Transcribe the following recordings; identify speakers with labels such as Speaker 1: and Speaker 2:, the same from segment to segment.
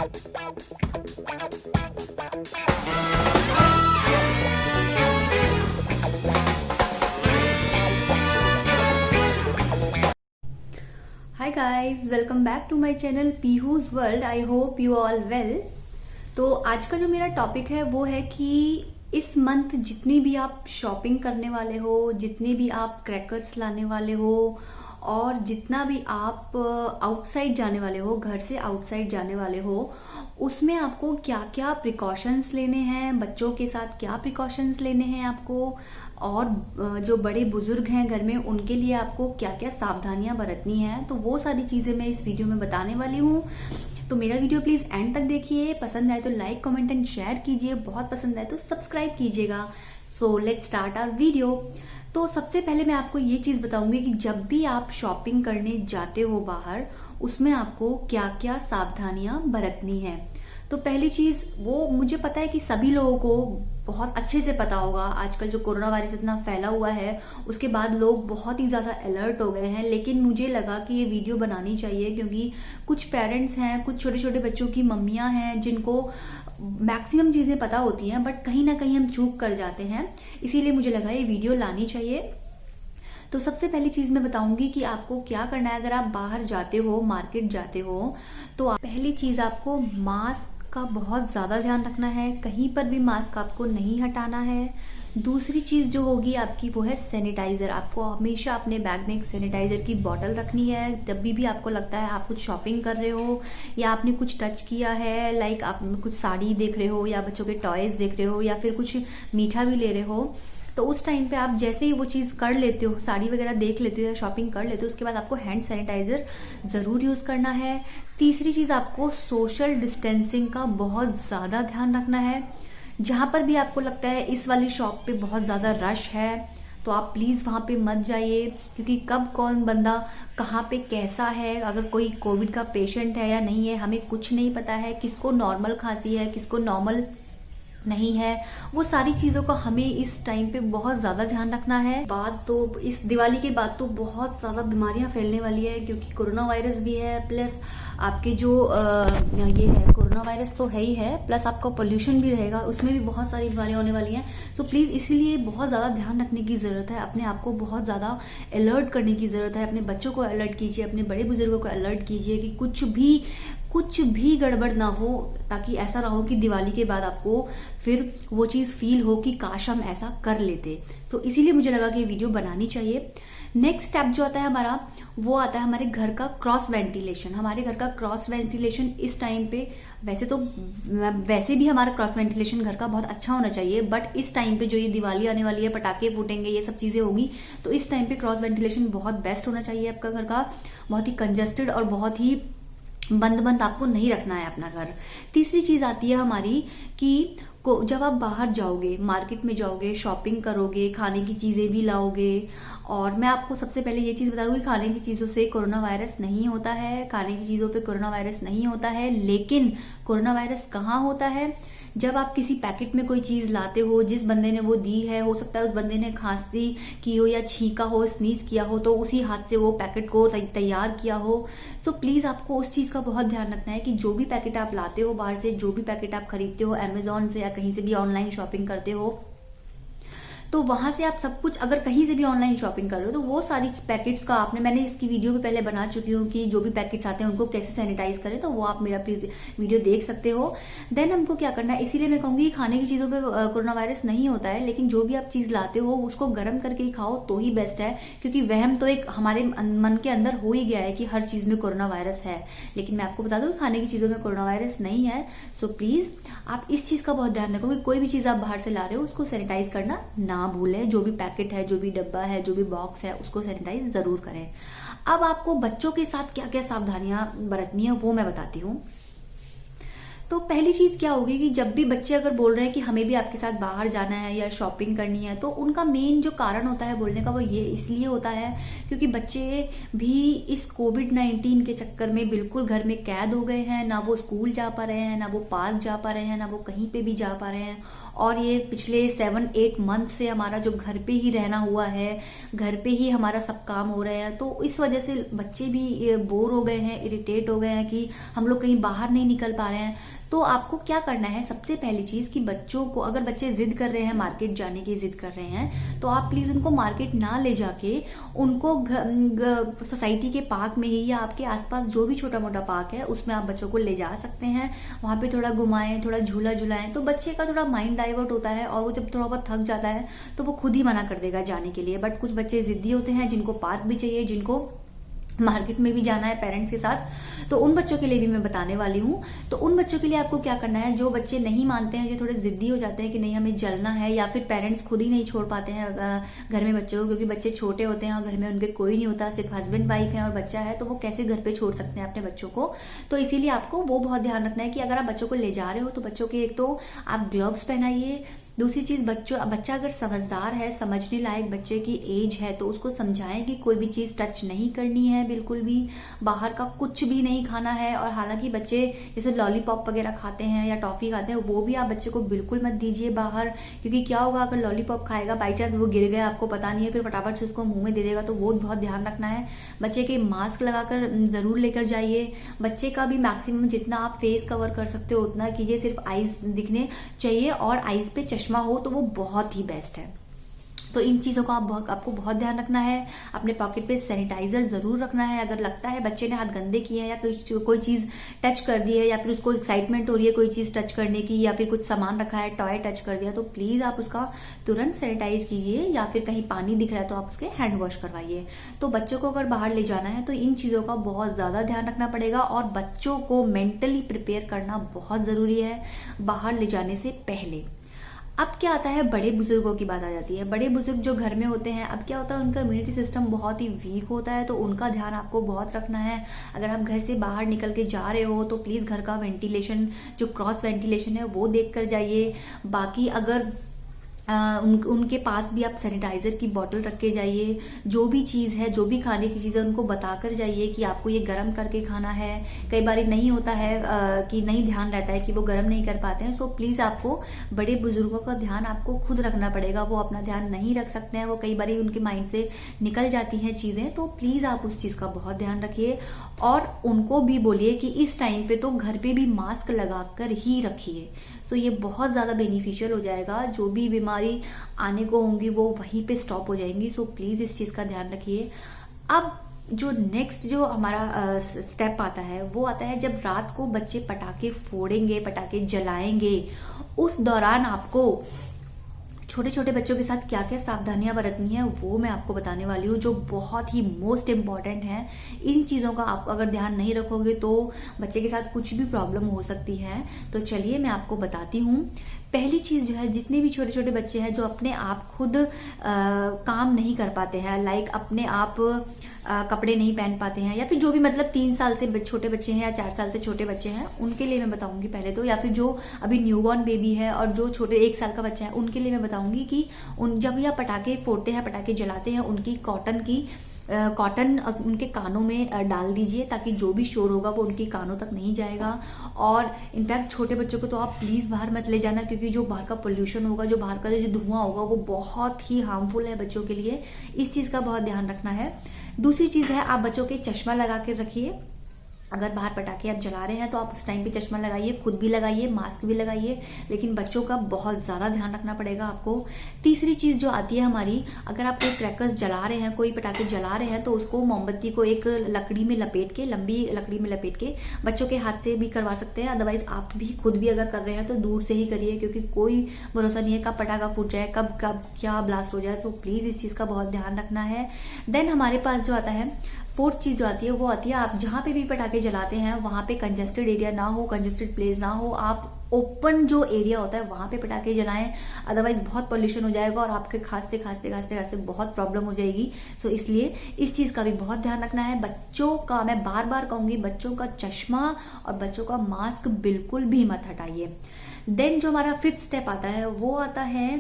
Speaker 1: Hi guys, welcome back to my channel Peehu's world. I hope you all well. तो आज का जो मेरा टॉपिक है वो है कि इस मंथ जितनी भी आप शॉपिंग करने वाले हो, जितने भी आप क्रैकर्स लाने वाले हो और जितना भी आप आउटसाइड जाने वाले हो, घर से आउटसाइड जाने वाले हो, उसमें आपको क्या क्या प्रिकॉशंस लेने हैं, बच्चों के साथ क्या प्रिकॉशंस लेने हैं आपको, और जो बड़े बुजुर्ग हैं घर में उनके लिए आपको क्या क्या सावधानियां बरतनी हैं, तो वो सारी चीजें मैं इस वीडियो में बताने वाली हूँ। तो मेरा वीडियो प्लीज एंड तक देखिए। पसंद आए तो लाइक, कमेंट एंड शेयर कीजिए। बहुत पसंद आए तो सब्सक्राइब कीजिएगा। So let's start our video. तो सबसे पहले मैं आपको ये चीज बताऊंगी कि जब भी आप शॉपिंग करने जाते हो बाहर, उसमें आपको क्या क्या सावधानियां बरतनी है। तो पहली चीज, वो मुझे पता है कि सभी लोगों को बहुत अच्छे से पता होगा। आजकल जो कोरोना वायरस इतना फैला हुआ है, उसके बाद लोग बहुत ही ज्यादा अलर्ट हो गए हैं, लेकिन मुझे लगा कि ये वीडियो बनानी चाहिए क्योंकि कुछ पेरेंट्स हैं, कुछ छोटे छोटे बच्चों की मम्मियां हैं जिनको मैक्सिमम चीजें पता होती हैं, बट कहीं ना कहीं हम चूक कर जाते हैं। इसीलिए मुझे लगा ये वीडियो लानी चाहिए। तो सबसे पहली चीज मैं बताऊंगी कि आपको क्या करना है। अगर आप बाहर जाते हो, मार्केट जाते हो, तो पहली चीज आपको मास्क का बहुत ज्यादा ध्यान रखना है। कहीं पर भी मास्क आपको नहीं हटाना है। दूसरी चीज जो होगी आपकी वो है सैनिटाइजर। आपको हमेशा अपने बैग में एक सैनिटाइजर की बोतल रखनी है। जब भी आपको लगता है आप कुछ शॉपिंग कर रहे हो या आपने कुछ टच किया है, लाइक आप कुछ साड़ी देख रहे हो या बच्चों के टॉयज देख रहे हो या फिर कुछ मीठा भी ले रहे हो, तो उस टाइम पे आप जैसे ही वो चीज कर लेते हो, साड़ी वगैरह देख लेते हो या शॉपिंग कर लेते हो, उसके बाद आपको हैंड सैनिटाइजर जरूर यूज करना है। तीसरी चीज, आपको सोशल डिस्टेंसिंग का बहुत ज्यादा ध्यान रखना है। जहां पर भी आपको लगता है इस वाली शॉप पे बहुत ज्यादा रश है, तो आप प्लीज वहां पे मत जाइए, क्योंकि कब कौन बंदा कहाँ पे कैसा है, अगर कोई कोविड का पेशेंट है या नहीं है, हमें कुछ नहीं पता है। किसको नॉर्मल खांसी है, किसको नॉर्मल नहीं है, वो सारी चीजों का हमें इस टाइम पे बहुत ज्यादा ध्यान रखना है। बाद तो इस दिवाली के बाद तो बहुत ज्यादा बीमारियां फैलने वाली है, क्योंकि कोरोना वायरस भी है, प्लस आपके जो ये है, कोरोना वायरस तो है ही है, प्लस आपका पोल्यूशन भी रहेगा, उसमें भी बहुत सारी बीमारियां होने वाली हैं। तो प्लीज इसीलिए बहुत ज्यादा ध्यान रखने की जरूरत है। अपने आप को बहुत ज्यादा अलर्ट करने की जरूरत है। अपने बच्चों को अलर्ट कीजिए, अपने बड़े बुजुर्गों को अलर्ट कीजिए कि कुछ भी गड़बड़ ना हो, ताकि ऐसा ना हो कि दिवाली के बाद आपको फिर वो चीज फील हो कि काश हम ऐसा कर लेते। तो इसीलिए मुझे लगा कि ये वीडियो बनानी चाहिए। नेक्स्ट स्टेप जो आता है हमारा, वो आता है हमारे घर का क्रॉस वेंटिलेशन। हमारे घर का क्रॉस वेंटिलेशन इस टाइम पे, वैसे भी हमारा क्रॉस वेंटिलेशन घर का बहुत अच्छा होना चाहिए, बट इस टाइम पे जो ये दिवाली आने वाली है, पटाखे फूटेंगे, ये सब चीजें होगी, तो इस टाइम पे क्रॉस वेंटिलेशन बहुत बेस्ट होना चाहिए आपका घर का। बहुत ही कंजेस्टेड और बहुत ही बंद बंद आपको नहीं रखना है अपना घर। तीसरी चीज आती है हमारी कि जब आप बाहर जाओगे, मार्केट में जाओगे, शॉपिंग करोगे, खाने की चीजें भी लाओगे, और मैं आपको सबसे पहले ये चीज बताऊंगी, खाने की चीजों से कोरोना वायरस नहीं होता है। खाने की चीजों पे कोरोना वायरस नहीं होता है, लेकिन कोरोना वायरस कहाँ होता है? जब आप किसी पैकेट में कोई चीज लाते हो, जिस बंदे ने वो दी है, हो सकता है उस बंदे ने खांसी की हो या छींका हो, स्नीज किया हो, तो उसी हाथ से वो पैकेट को तैयार किया हो। सो प्लीज आपको उस चीज का बहुत ध्यान रखना है कि जो भी पैकेट आप लाते हो बाहर से, जो भी पैकेट आप खरीदते हो अमेजोन से या कहीं से भी ऑनलाइन शॉपिंग करते हो, तो वहां से आप सब कुछ, अगर कहीं से भी ऑनलाइन शॉपिंग कर रहे हो, तो वो सारी पैकेट्स का मैंने इसकी वीडियो भी पहले बना चुकी हूँ कि जो भी पैकेट्स आते हैं उनको कैसे सैनिटाइज करें, तो वो आप मेरा प्लीज वीडियो देख सकते हो। देन हमको क्या करना है, इसीलिए मैं कहूंगी खाने की चीजों पे कोरोना वायरस नहीं होता है, लेकिन जो भी आप चीज लाते हो उसको गर्म करके ही खाओ तो ही बेस्ट है, क्योंकि वहम तो एक हमारे मन के अंदर हो ही गया है कि हर चीज में कोरोना वायरस है। लेकिन मैं आपको बता दूं खाने की चीजों में कोरोना वायरस नहीं है। सो प्लीज आप इस चीज का बहुत ध्यान रखो कि कोई भी चीज आप बाहर से ला रहे हो उसको सैनिटाइज करना ना भूलें। जो भी पैकेट है, जो भी डब्बा है, जो भी बॉक्स है, उसको सैनिटाइज जरूर करें। अब आपको बच्चों के साथ क्या क्या सावधानियां बरतनी है वो मैं बताती हूँ। तो पहली चीज क्या होगी कि जब भी बच्चे अगर बोल रहे हैं कि हमें भी आपके साथ बाहर जाना है या शॉपिंग करनी है, तो उनका मेन जो कारण होता है बोलने का वो ये इसलिए होता है क्योंकि बच्चे भी इस कोविड-19 के चक्कर में बिल्कुल घर में कैद हो गए हैं। ना वो स्कूल जा पा रहे हैं, ना वो पार्क जा पा रहे हैं, ना वो कहीं पे भी जा पा रहे हैं। और ये पिछले 7-8 मंथ से हमारा जो घर पे ही रहना हुआ है, घर पे ही हमारा सब काम हो रहे हैं, तो इस वजह से बच्चे भी बोर हो गए हैं, इरिटेट हो गए हैं कि हम लोग कहीं बाहर नहीं निकल पा रहे हैं। तो आपको क्या करना है, सबसे पहली चीज कि बच्चों को, अगर बच्चे जिद कर रहे हैं, मार्केट जाने की जिद कर रहे हैं, तो आप प्लीज उनको मार्केट ना ले जाके उनको सोसाइटी के पार्क में ही या आपके आसपास जो भी छोटा मोटा पार्क है उसमें आप बच्चों को ले जा सकते हैं। वहां पे थोड़ा घुमाएं, थोड़ा झूला झुलाएं, तो बच्चे का थोड़ा माइंड डाइवर्ट होता है और वो जब थोड़ा बहुत थक जाता है तो वो खुद ही मना कर देगा जाने के लिए। बट कुछ बच्चे जिद्दी होते हैं जिनको पार्क भी चाहिए, जिनको मार्केट में भी जाना है पेरेंट्स के साथ, तो उन बच्चों के लिए भी मैं बताने वाली हूँ। तो उन बच्चों के लिए आपको क्या करना है, जो बच्चे नहीं मानते हैं, जो थोड़े जिद्दी हो जाते हैं कि नहीं हमें चलना है, या फिर पेरेंट्स खुद ही नहीं छोड़ पाते हैं घर में बच्चों को, क्योंकि बच्चे छोटे होते हैं और घर में उनके कोई नहीं होता, सिर्फ हस्बैंड वाइफ है और बच्चा है, तो वो कैसे घर पे छोड़ सकते हैं अपने बच्चों को। तो इसीलिए आपको वो बहुत ध्यान रखना है कि अगर आप बच्चों को ले जा रहे हो तो बच्चों के एक तो आप ग्लव्स पहनाइए। दूसरी चीज, बच्चा अगर समझदार है, समझने लायक बच्चे की एज है, तो उसको समझाएं कि कोई भी चीज टच नहीं करनी है, बिल्कुल भी बाहर का कुछ भी नहीं खाना है। और हालांकि बच्चे जैसे लॉलीपॉप वगैरह खाते हैं या टॉफी खाते हैं, वो भी आप बच्चे को बिल्कुल मत दीजिए बाहर, क्योंकि क्या होगा अगर लॉलीपॉप खाएगा, बाई चांस वो गिर गया, आपको पता नहीं है, फिर फटाफट से उसको मुंह में दे देगा, तो वो बहुत ध्यान रखना है। बच्चे के मास्क लगाकर जरूर लेकर जाइए। बच्चे का भी मैक्सिमम जितना आप फेस कवर कर सकते हो उतना कीजिए, सिर्फ आईज दिखने चाहिए और आईज पे चश्मा हो तो वो बहुत ही बेस्ट है। तो इन चीजों का आपको बहुत ध्यान रखना है। अपने पॉकेट पे सैनिटाइजर जरूर रखना है। अगर लगता है बच्चे ने हाथ गंदे किए हैं या कोई चीज टच कर दी है, या फिर उसको एक्साइटमेंट हो रही है कोई चीज टच करने की, या फिर कुछ सामान रखा है, टॉय टच कर दिया, तो प्लीज आप उसका तुरंत सैनिटाइज कीजिए। या फिर कहीं पानी दिख रहा है तो आप उसके हैंड वॉश करवाइए। तो बच्चों को अगर बाहर ले जाना है तो इन चीजों का बहुत ज्यादा ध्यान रखना पड़ेगा, और बच्चों को मेंटली प्रिपेयर करना बहुत जरूरी है बाहर ले जाने से पहले। अब क्या आता है, बड़े बुजुर्गों की बात आ जाती है। बड़े बुजुर्ग जो घर में होते हैं, अब क्या होता है उनका इम्यूनिटी सिस्टम बहुत ही वीक होता है, तो उनका ध्यान आपको बहुत रखना है। अगर आप घर से बाहर निकल के जा रहे हो तो प्लीज घर का वेंटिलेशन, जो क्रॉस वेंटिलेशन है, वो देख कर जाइए। बाकी अगर उनके पास भी आप सैनिटाइजर की बोतल रख के जाइए। जो भी चीज है, जो भी खाने की चीज है, उनको बताकर जाइए कि आपको ये गर्म करके खाना है। कई बार नहीं होता है कि नहीं ध्यान रहता है कि वो गर्म नहीं कर पाते हैं, सो प्लीज आपको बड़े बुजुर्गों का ध्यान आपको खुद रखना पड़ेगा। वो अपना ध्यान नहीं रख सकते हैं, वो कई बार उनके माइंड से निकल जाती हैं चीजें, तो प्लीज आप उस चीज का बहुत ध्यान रखिए। और उनको भी बोलिए कि इस टाइम पे तो घर पे भी मास्क लगाकर ही रखिए। तो ये बहुत ज्यादा बेनिफिशियल हो जाएगा। जो भी बीमारी आने को होंगी वो वहीं पे स्टॉप हो जाएंगी। सो प्लीज इस चीज का ध्यान रखिए। अब जो नेक्स्ट जो हमारा स्टेप आता है वो आता है जब रात को बच्चे पटाखे फोड़ेंगे, पटाखे जलाएंगे, उस दौरान आपको छोटे छोटे बच्चों के साथ क्या क्या सावधानियां बरतनी है वो मैं आपको बताने वाली हूँ, जो बहुत ही मोस्ट इम्पॉर्टेंट है। इन चीजों का आप अगर ध्यान नहीं रखोगे तो बच्चे के साथ कुछ भी प्रॉब्लम हो सकती है। तो चलिए मैं आपको बताती हूँ। पहली चीज जो है, जितने भी छोटे छोटे बच्चे हैं जो अपने आप खुद काम नहीं कर पाते हैं, लाइक अपने आप कपड़े नहीं पहन पाते हैं, या फिर जो भी मतलब 3 साल से छोटे बच्चे हैं या 4 साल से छोटे बच्चे हैं, उनके लिए मैं बताऊंगी पहले तो। या फिर जो अभी न्यूबॉर्न बेबी है और जो छोटे 1 साल का बच्चा है, उनके लिए मैं बताऊंगी कि जब यह पटाखे फोड़ते हैं, पटाखे जलाते हैं, उनकी कॉटन उनके कानों में डाल दीजिए, ताकि जो भी शोर होगा वो उनके कानों तक नहीं जाएगा। और इनफैक्ट छोटे बच्चों को तो आप प्लीज बाहर मत ले जाना, क्योंकि जो बाहर का पोल्यूशन होगा, जो बाहर का जो धुआं होगा, वो बहुत ही हार्मफुल है बच्चों के लिए। इस चीज का बहुत ध्यान रखना है। दूसरी चीज है, आप बच्चों के चश्मा लगा के रखिए। अगर बाहर पटाखे आप जला रहे हैं तो आप उस टाइम पे चश्मा लगाइए, खुद भी लगाइए, मास्क भी लगाइए, लेकिन बच्चों का बहुत ज्यादा ध्यान रखना पड़ेगा आपको। तीसरी चीज जो आती है हमारी, अगर आप कोई क्रैकर्स जला रहे हैं, कोई पटाखे जला रहे हैं, तो उसको मोमबत्ती को एक लकड़ी में लपेट के, लंबी लकड़ी में लपेट के बच्चों के हाथ से भी करवा सकते हैं। अदरवाइज आप भी खुद भी अगर कर रहे हैं तो दूर से ही करिए, क्योंकि कोई भरोसा नहीं है कब पटाखा फूट जाए, कब क्या ब्लास्ट हो जाए। तो प्लीज इस चीज का बहुत ध्यान रखना है। देन हमारे पास जो आता है, फोर्थ चीज जो आती है वो आती है, आप जहां पे भी पटाखे जलाते हैं वहां पे कंजेस्टेड एरिया ना हो, कंजेस्टेड प्लेस ना हो। आप ओपन जो एरिया होता है वहां पे पटाखे जलाएं, अदरवाइज बहुत पॉल्यूशन हो जाएगा और आपके खांसते खांसते खांसते खांसते बहुत प्रॉब्लम हो जाएगी। सो इसलिए इस चीज का भी बहुत ध्यान रखना है। बच्चों का, मैं बार बार कहूंगी, बच्चों का चश्मा और बच्चों का मास्क बिल्कुल भी मत हटाइए। देन जो हमारा 5th स्टेप आता है वो आता है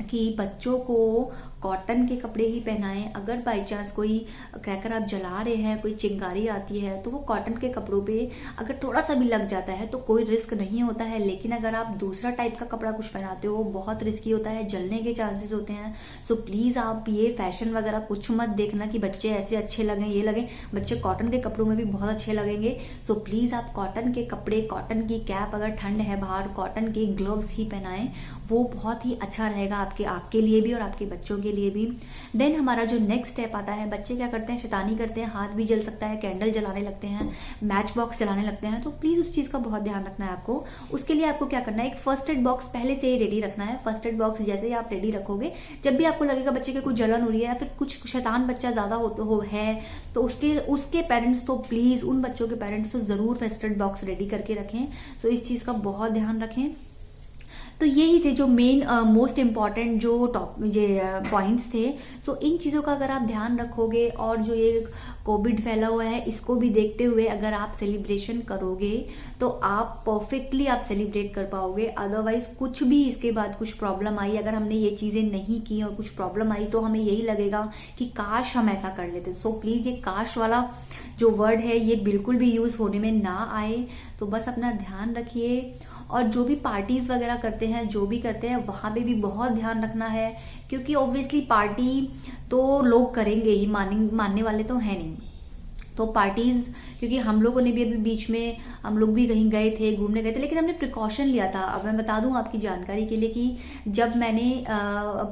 Speaker 1: कि बच्चों को कॉटन के कपड़े ही पहनाएं। अगर बाई चांस कोई क्रैकर आप जला रहे हैं, कोई चिंगारी आती है, तो वो कॉटन के कपड़ों पे अगर थोड़ा सा भी लग जाता है तो कोई रिस्क नहीं होता है। लेकिन अगर आप दूसरा टाइप का कपड़ा कुछ पहनाते हो, बहुत रिस्की होता है, जलने के चांसेस होते हैं। सो प्लीज आप ये फैशन वगैरह कुछ मत देखना कि बच्चे ऐसे अच्छे लगे, ये लगे। बच्चे कॉटन के कपड़ों में भी बहुत अच्छे लगेंगे। सो प्लीज आप कॉटन के कपड़े, कॉटन की कैप, अगर ठंड है बाहर, कॉटन के ग्लव्स ही पहनाएं। वो बहुत ही अच्छा रहेगा आपके लिए भी और आपके बच्चों के लिए भी। देन हमारा जो नेक्स्ट स्टेप आता है, बच्चे क्या करते हैं, शैतानी करते हैं, हाथ भी जल सकता है, कैंडल जलाने लगते हैं, मैच बॉक्स जलाने लगते हैं। तो प्लीज उस चीज का बहुत ध्यान रखना है आपको। उसके लिए आपको क्या करना है, एक फर्स्ट एड बॉक्स पहले से ही रेडी रखना है। फर्स्ट एड बॉक्स जैसे ही आप रेडी रखोगे, जब भी आपको लगेगा बच्चे के कुछ जलन हो रही है या फिर कुछ शैतान बच्चा ज्यादा है तो उसके पेरेंट्स, तो प्लीज उन बच्चों के पेरेंट्स तो जरूर फर्स्ट एड बॉक्स रेडी करके रखें। तो इस चीज का बहुत ध्यान रखें। तो यही थे जो मेन मोस्ट इम्पॉर्टेंट जो पॉइंट्स थे। तो इन चीज़ों का अगर आप ध्यान रखोगे और जो ये कोविड फैला हुआ है इसको भी देखते हुए अगर आप सेलिब्रेशन करोगे तो आप परफेक्टली आप सेलिब्रेट कर पाओगे। अदरवाइज कुछ भी इसके बाद कुछ प्रॉब्लम आई, अगर हमने ये चीजें नहीं की और कुछ प्रॉब्लम आई तो हमें यही लगेगा कि काश हम ऐसा कर लेते। सो प्लीज ये काश वाला जो वर्ड है ये बिल्कुल भी यूज होने में ना आए। तो बस अपना ध्यान रखिए। और जो भी पार्टीज वगैरह करते हैं, जो भी करते हैं, वहां पे भी बहुत ध्यान रखना है, क्योंकि ऑब्वियसली पार्टी तो लोग करेंगे ही, मानने वाले तो है नहीं। तो पार्टीज, क्योंकि हम लोगों ने भी अभी बीच में हम लोग भी कहीं गए थे, घूमने गए थे, लेकिन हमने प्रिकॉशन लिया था। अब मैं बता दूं आपकी जानकारी के लिए कि जब मैंने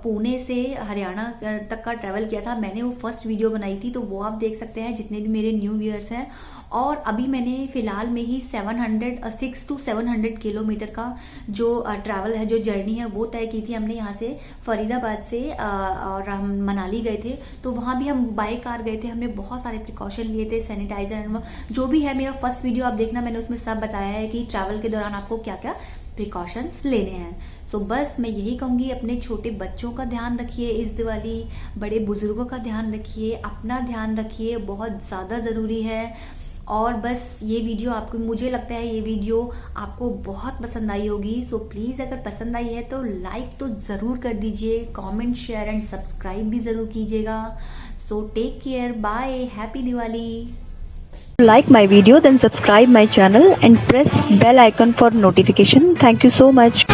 Speaker 1: पुणे से हरियाणा तक का ट्रैवल किया था, मैंने वो फर्स्ट वीडियो बनाई थी, तो वो आप देख सकते हैं जितने भी मेरे न्यू व्यूअर्स हैं। और अभी मैंने फिलहाल में ही 6 to 700 किलोमीटर का जो ट्रैवल है, जो जर्नी है, वो तय की थी हमने यहाँ से फरीदाबाद से, और हम मनाली गए थे। तो वहां भी हम बाय कार गए थे, हमने बहुत सारे प्रिकॉशन लिए थे, सैनिटाइजर, जो भी है। मेरा फर्स्ट वीडियो आप देखना, मैंने उसमें सब बताया है कि ट्रैवल के दौरान आपको क्या क्या प्रिकॉशंस लेने हैं। सो बस मैं यही कहूंगी, अपने छोटे बच्चों का ध्यान रखिए इस दिवाली, बड़े बुजुर्गों का ध्यान रखिए, अपना ध्यान रखिए, बहुत ज्यादा जरूरी है। और बस ये वीडियो आपको, मुझे लगता है ये वीडियो आपको बहुत पसंद आई होगी। सो प्लीज अगर पसंद आई है तो लाइक तो जरूर कर दीजिए, कमेंट, शेयर एंड सब्सक्राइब भी जरूर कीजिएगा। So take care, bye, happy Diwali.
Speaker 2: Like my video, then subscribe my channel and press bell icon for notification. Thank you so much.